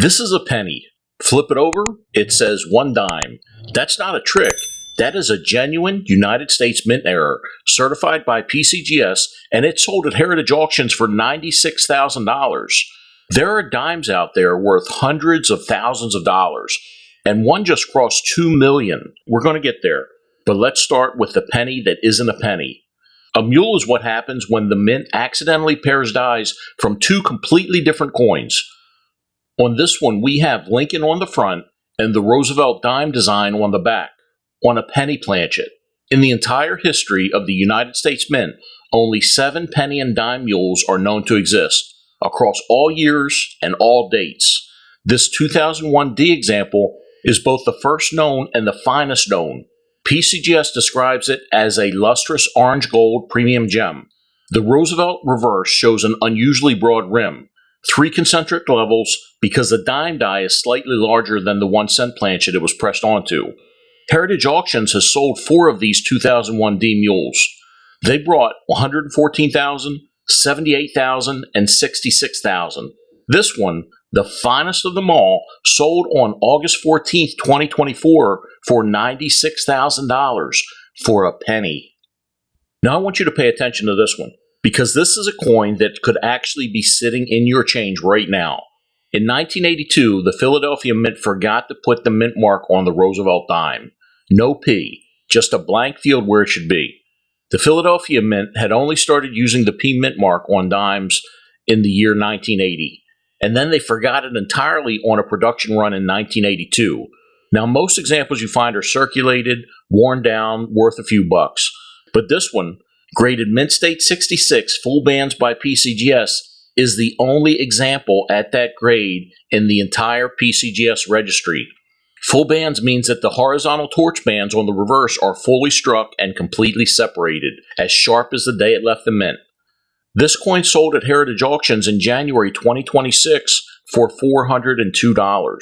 This is a penny. Flip it over, it says 1 dime. That's not a trick. That is a genuine United States mint error, certified by PCGS, and it sold at Heritage Auctions for $96,000. There are dimes out there worth hundreds of thousands of dollars, and one just crossed 2 million. We're going to get there, but let's start with the penny that isn't a penny. A mule is what happens when the mint accidentally pairs dies from two completely different coins. On this one, we have Lincoln on the front and the Roosevelt dime design on the back, on a penny planchet. In the entire history of the United States Mint, only 7 penny and dime mules are known to exist, across all years and all dates. This 2001 D example is both the first known and the finest known. PCGS describes it as a lustrous orange gold premium gem. The Roosevelt reverse shows an unusually broad rim, 3 concentric levels because the dime die is slightly larger than the 1-cent planchet it was pressed onto. Heritage Auctions has sold 4 of these 2001 D mules. They brought 114,000, 78,000, and 66,000. This one, the finest of them all, sold on August 14th, 2024 for $96,000 for a penny. Now I want you to pay attention to this one, because this is a coin that could actually be sitting in your change right now. In 1982, the Philadelphia Mint forgot to put the mint mark on the Roosevelt dime. No P, just a blank field where it should be. The Philadelphia Mint had only started using the P mint mark on dimes in the year 1980, and then they forgot it entirely on a production run in 1982. Now, most examples you find are circulated, worn down, worth a few bucks. But this one, graded Mint State 66 full bands by PCGS, is the only example at that grade in the entire PCGS registry. Full bands means that the horizontal torch bands on the reverse are fully struck and completely separated, as sharp as the day it left the mint. This coin sold at Heritage Auctions in January 2026 for $402.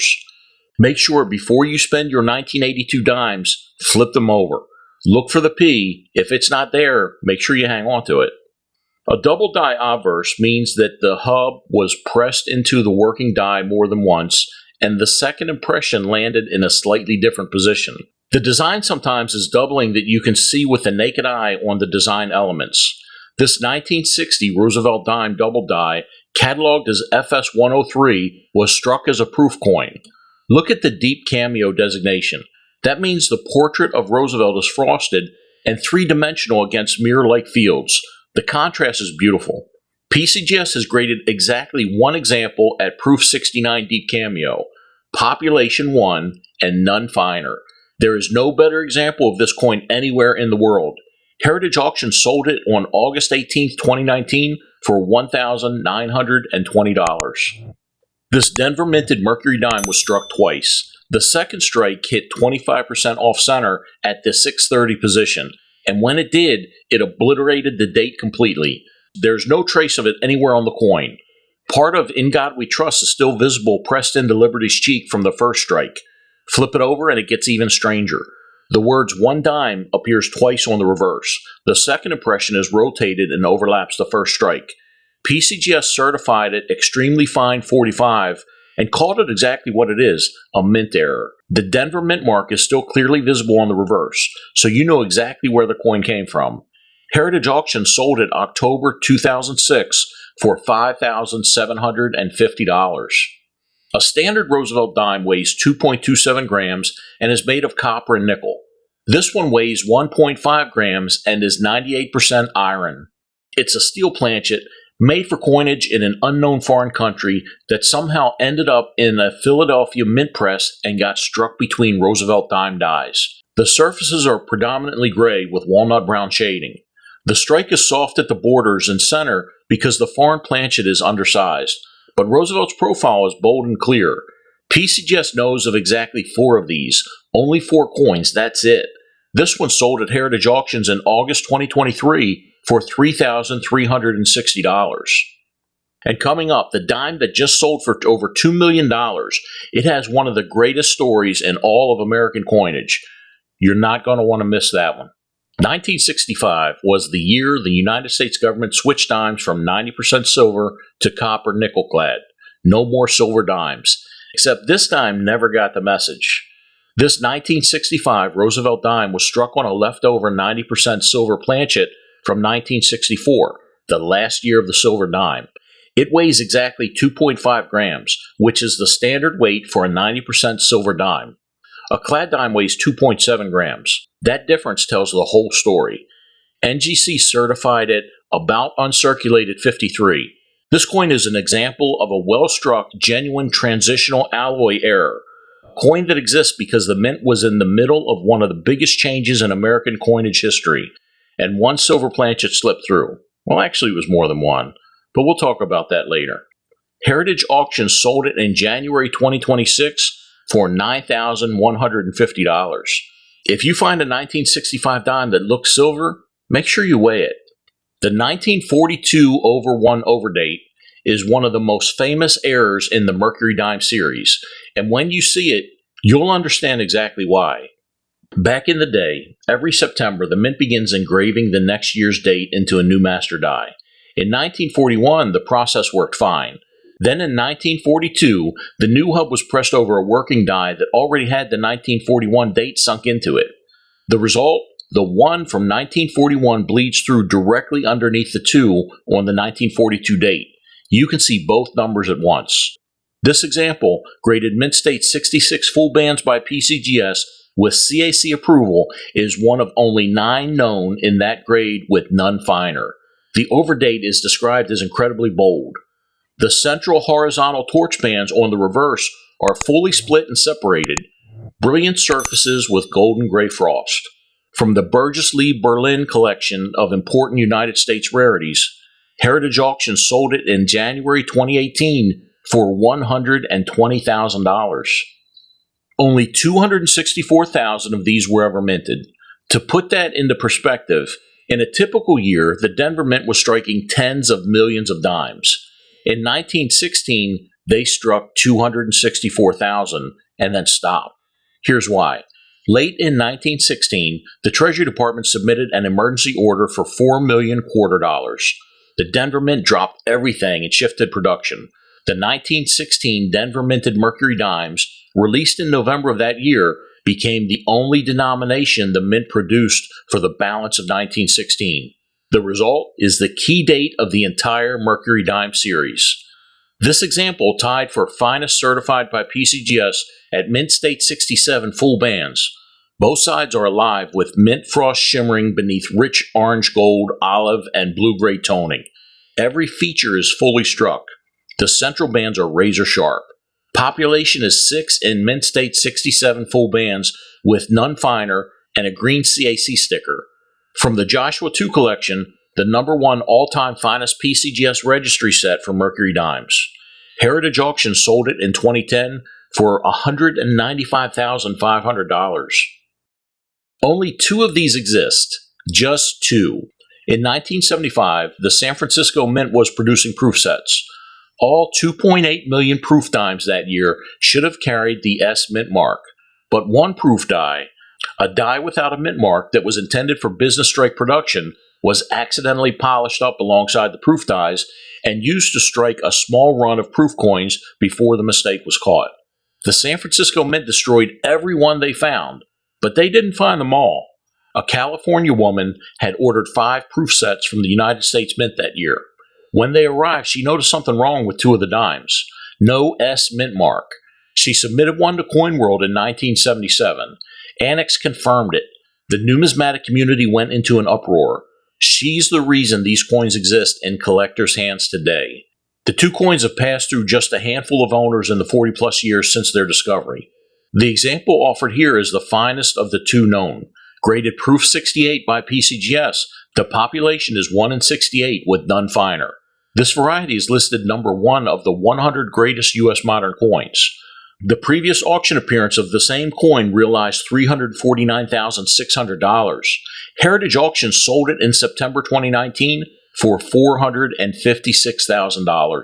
Make sure before you spend your 1982 dimes, flip them over. Look for the P. If it's not there, make sure you hang on to it. A double die obverse means that the hub was pressed into the working die more than once, and the second impression landed in a slightly different position. The design sometimes is doubling that you can see with the naked eye on the design elements. This 1960 Roosevelt dime double die, cataloged as FS103, was struck as a proof coin. Look at the deep Cameo designation. That means the portrait of Roosevelt is frosted and 3-dimensional against mirror-like fields. The contrast is beautiful. PCGS has graded exactly one example at Proof 69 Deep Cameo, Population 1, and none finer. There is no better example of this coin anywhere in the world. Heritage Auctions sold it on August 18, 2019 for $1,920. This Denver minted Mercury dime was struck twice. The second strike hit 25% off center at the 630 position, and when it did, it obliterated the date completely. There's no trace of it anywhere on the coin. Part of In God We Trust is still visible pressed into Liberty's cheek from the first strike. Flip it over and it gets even stranger. The words 1 dime appears twice on the reverse. The second impression is rotated and overlaps the first strike. PCGS certified it extremely fine 45 and called it exactly what it is, a mint error. The Denver mint mark is still clearly visible on the reverse, so you know exactly where the coin came from. Heritage Auctions sold it October 2006 for $5,750. A standard Roosevelt dime weighs 2.27 grams and is made of copper and nickel. This one weighs 1.5 grams and is 98% iron. It's a steel planchet made for coinage in an unknown foreign country that somehow ended up in a Philadelphia mint press and got struck between Roosevelt dime dies. The surfaces are predominantly gray with walnut brown shading. The strike is soft at the borders and center because the foreign planchet is undersized, but Roosevelt's profile is bold and clear. PCGS knows of exactly 4 of these, only 4 coins, that's it. This one sold at Heritage Auctions in August 2023 for $3,360. And coming up, the dime that just sold for over $2 million. It has one of the greatest stories in all of American coinage. You're not going to want to miss that one. 1965 was the year the United States government switched dimes from 90% silver to copper nickel clad. No more silver dimes. Except this dime never got the message. This 1965 Roosevelt dime was struck on a leftover 90% silver planchet from 1964, the last year of the silver dime. It weighs exactly 2.5 grams, which is the standard weight for a 90% silver dime. A clad dime weighs 2.7 grams. That difference tells the whole story. NGC certified it about uncirculated 53. This coin is an example of a well-struck, genuine transitional alloy error. A coin that exists because the mint was in the middle of one of the biggest changes in American coinage history, and one silver planchet slipped through. Well, actually, it was more than one, but we'll talk about that later. Heritage Auctions sold it in January 2026 for $9,150. If you find a 1965 dime that looks silver, make sure you weigh it. The 1942 over 1 overdate is one of the most famous errors in the Mercury dime series, and when you see it, you'll understand exactly why. Back in the day, every September, the mint begins engraving the next year's date into a new master die. In 1941, the process worked fine. Then in 1942, the new hub was pressed over a working die that already had the 1941 date sunk into it. The result? The 1 from 1941 bleeds through directly underneath the 2 on the 1942 date. You can see both numbers at once. This example, graded Mint State 66 full bands by PCGS with CAC approval, is one of only 9 known in that grade with none finer. The overdate is described as incredibly bold. The central horizontal torch bands on the reverse are fully split and separated, brilliant surfaces with golden gray frost. From the Burgess Lee Berlin collection of important United States rarities, Heritage Auctions sold it in January 2018 for $120,000. Only 264,000 of these were ever minted. To put that into perspective, in a typical year, the Denver Mint was striking tens of millions of dimes. In 1916, they struck 264,000 and then stopped. Here's why. Late in 1916, the Treasury Department submitted an emergency order for $4 million quarter dollars. The Denver Mint dropped everything and shifted production. The 1916 Denver minted Mercury dimes, released in November of that year, became the only denomination the Mint produced for the balance of 1916. The result is the key date of the entire Mercury dime series. This example tied for finest certified by PCGS at Mint State 67 full bands. Both sides are alive with mint frost shimmering beneath rich orange gold, olive, and blue-gray toning. Every feature is fully struck. The central bands are razor sharp. Population is 6 in Mint State 67 full bands with none finer and a green CAC sticker. From the Joshua II collection, the #1 all-time finest PCGS registry set for Mercury dimes. Heritage Auctions sold it in 2010 for $195,500. Only 2 of these exist, just 2. In 1975, the San Francisco Mint was producing proof sets. All 2.8 million proof dimes that year should have carried the S mint mark, but one proof die, a die without a mint mark that was intended for business strike production, was accidentally polished up alongside the proof dies and used to strike a small run of proof coins before the mistake was caught. The San Francisco Mint destroyed every one they found, but they didn't find them all. A California woman had ordered 5 proof sets from the United States Mint that year. When they arrived, she noticed something wrong with 2 of the dimes. No S mint mark. She submitted one to CoinWorld in 1977. Annex confirmed it. The numismatic community went into an uproar. She's the reason these coins exist in collectors' hands today. The 2 coins have passed through just a handful of owners in the 40-plus years since their discovery. The example offered here is the finest of the 2 known. Graded Proof 68 by PCGS, the population is 1 in 68 with none finer. This variety is listed #1 of the 100 greatest U.S. modern coins. The previous auction appearance of the same coin realized $349,600. Heritage Auctions sold it in September 2019 for $456,000.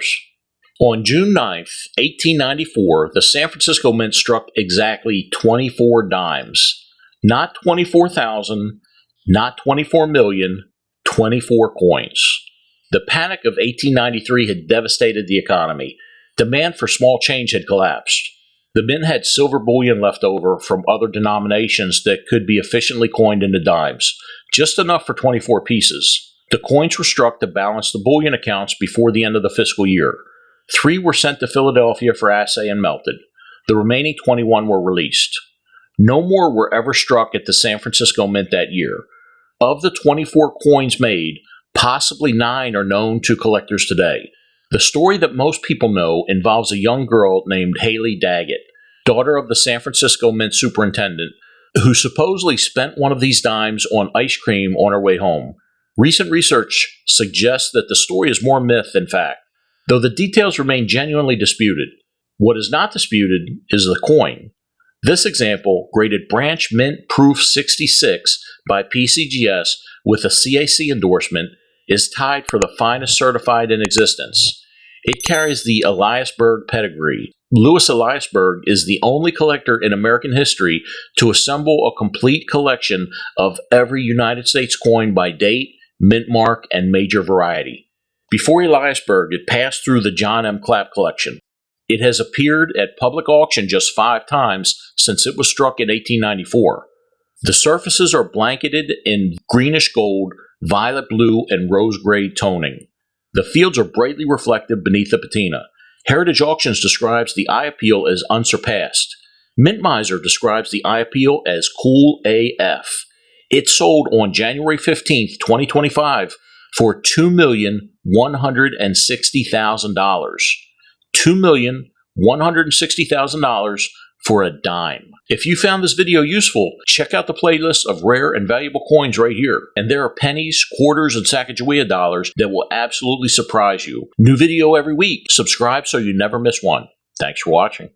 On June 9, 1894, the San Francisco Mint struck exactly 24 dimes. Not 24,000, not 24 million, 24 coins. The panic of 1893 had devastated the economy. Demand for small change had collapsed. The mint had silver bullion left over from other denominations that could be efficiently coined into dimes, just enough for 24 pieces. The coins were struck to balance the bullion accounts before the end of the fiscal year. 3 were sent to Philadelphia for assay and melted. The remaining 21 were released. No more were ever struck at the San Francisco Mint that year. Of the 24 coins made, possibly 9 are known to collectors today. The story that most people know involves a young girl named Haley Daggett, daughter of the San Francisco Mint superintendent, who supposedly spent one of these dimes on ice cream on her way home. Recent research suggests that the story is more myth than fact, though the details remain genuinely disputed. What is not disputed is the coin. This example, graded Branch Mint Proof 66 by PCGS with a CAC endorsement, is tied for the finest certified in existence. It carries the Eliasberg pedigree. Louis Eliasberg is the only collector in American history to assemble a complete collection of every United States coin by date, mint mark, and major variety. Before Eliasberg, it passed through the John M. Clapp collection. It has appeared at public auction just 5 times since it was struck in 1894. The surfaces are blanketed in greenish gold, violet blue, and rose gray toning. The fields are brightly reflective beneath the patina. Heritage Auctions describes the eye appeal as unsurpassed. Mint Miser describes the eye appeal as cool AF. It sold on January 15th, 2025 for $2,160,000. $2,160,000 for a dime. If you found this video useful, check out the playlist of rare and valuable coins right here. And there are pennies, quarters, and Sacagawea dollars that will absolutely surprise you. New video every week. Subscribe so you never miss one. Thanks for watching.